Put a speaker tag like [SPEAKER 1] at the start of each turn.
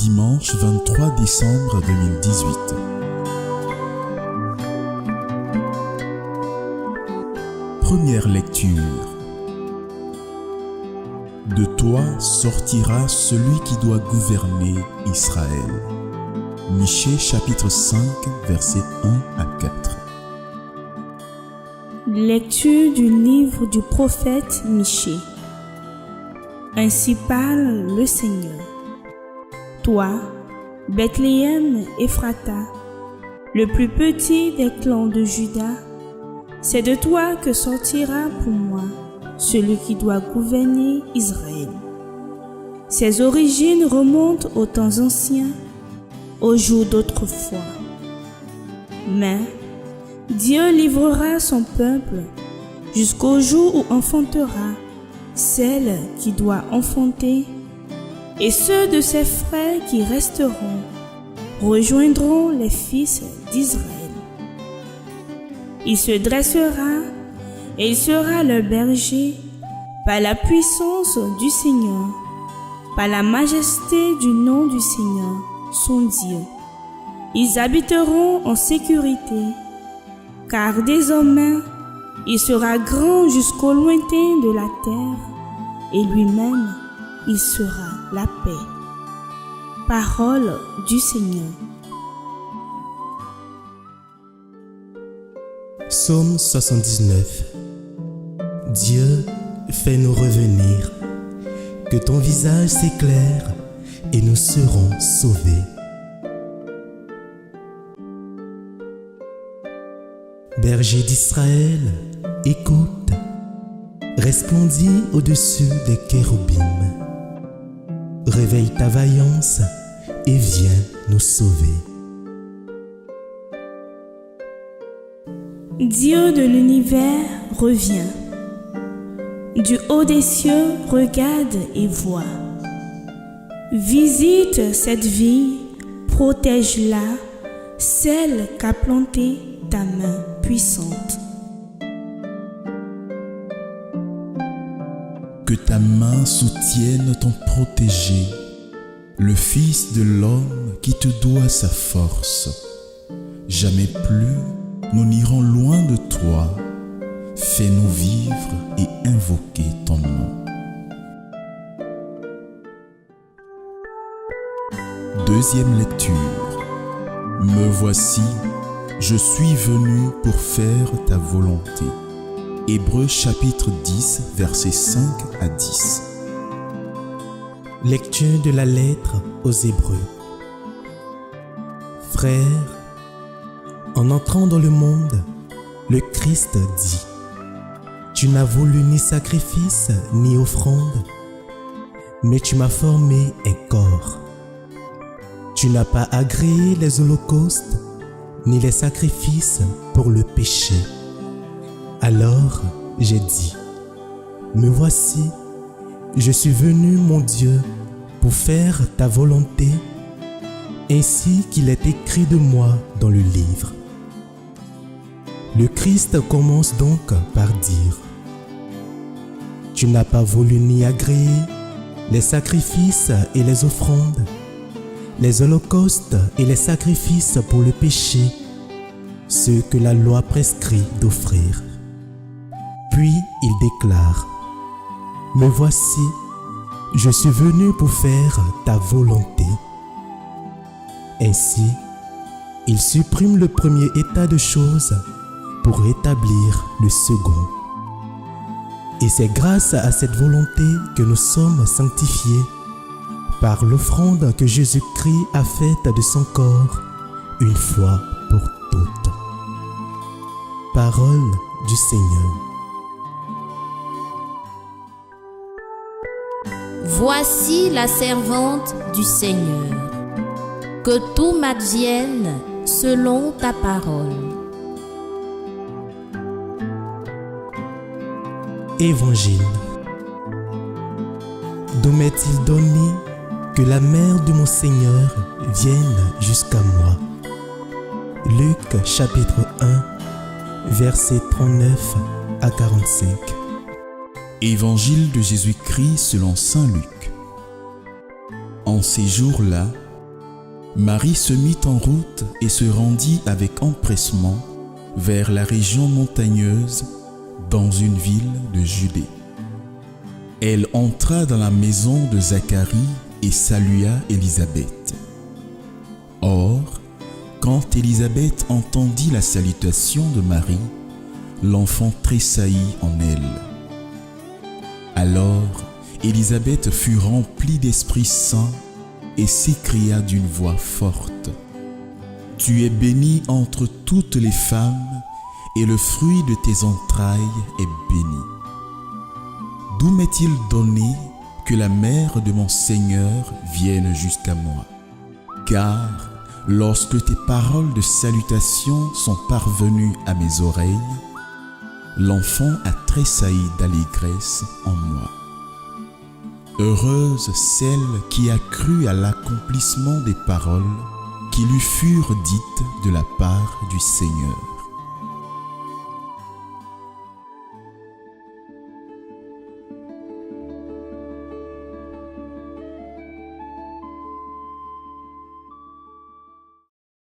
[SPEAKER 1] dimanche 23 décembre 2018. Première lecture. De toi sortira celui qui doit gouverner Israël. Michée chapitre 5, versets 1 à 4.
[SPEAKER 2] Lecture du livre du prophète Michée. Ainsi parle le Seigneur. Toi, Bethléem Ephrata, le plus petit des clans de Juda, c'est de toi que sortira pour moi celui qui doit gouverner Israël. Ses origines remontent aux temps anciens, aux jours d'autrefois. Mais Dieu livrera son peuple jusqu'au jour où enfantera celle qui doit enfanter, et ceux de ses frères qui resteront rejoindront les fils d'Israël. Il se dressera et il sera leur berger par la puissance du Seigneur, par la majesté du nom du Seigneur, son Dieu. Ils habiteront en sécurité, car désormais il sera grand jusqu'au lointain de la terre, et lui-même il sera la paix. Parole du Seigneur.
[SPEAKER 3] Psaume 79. Dieu, fais-nous revenir, que ton visage s'éclaire et nous serons sauvés. Berger d'Israël, écoute, resplendis au-dessus des chérubins. Réveille ta vaillance et viens nous sauver.
[SPEAKER 2] Dieu de l'univers revient. Du haut des cieux, regarde et vois. Visite cette vie, protège-la, celle qu'a plantée ta main puissante.
[SPEAKER 1] Que ta main soutienne ton protégé, le Fils de l'homme qui te doit sa force. Jamais plus nous n'irons loin de toi. Fais-nous vivre et invoquer ton nom. Deuxième lecture. Me voici, je suis venu pour faire ta volonté. Hébreux chapitre 10, versets 5 à 10.
[SPEAKER 3] Lecture de la lettre aux Hébreux. Frères, en entrant dans le monde, le Christ dit: tu n'as voulu ni sacrifice ni offrande, mais tu m'as formé un corps. Tu n'as pas agréé les holocaustes ni les sacrifices pour le péché. Alors j'ai dit: me voici, je suis venu, mon Dieu, pour faire ta volonté, ainsi qu'il est écrit de moi dans le livre. Le Christ commence donc par dire: tu n'as pas voulu ni agréer les sacrifices et les offrandes, les holocaustes et les sacrifices pour le péché, ceux que la loi prescrit d'offrir. Puis il déclare: me voici, je suis venu pour faire ta volonté. Ainsi, il supprime le premier état de choses pour établir le second. Et c'est grâce à cette volonté que nous sommes sanctifiés par l'offrande que Jésus-Christ a faite de son corps une fois pour toutes. Parole du Seigneur.
[SPEAKER 4] Voici la servante du Seigneur. Que tout m'advienne selon ta parole.
[SPEAKER 3] Évangile. D'où m'est-il donné que la mère de mon Seigneur vienne jusqu'à moi? Luc chapitre 1, versets 39 à 45.
[SPEAKER 1] Évangile de Jésus-Christ selon saint Luc. En ces jours-là, Marie se mit en route et se rendit avec empressement vers la région montagneuse dans une ville de Judée. Elle entra dans la maison de Zacharie et salua Élisabeth. Or, quand Élisabeth entendit la salutation de Marie, l'enfant tressaillit en elle. Alors, Élisabeth fut remplie d'Esprit Saint et s'écria d'une voix forte: « Tu es bénie entre toutes les femmes, et le fruit de tes entrailles est béni. D'où m'est-il donné que la mère de mon Seigneur vienne jusqu'à moi? Car lorsque tes paroles de salutation sont parvenues à mes oreilles, l'enfant a tressailli d'allégresse en moi. Heureuse celle qui a cru à l'accomplissement des paroles qui lui furent dites de la part du Seigneur. »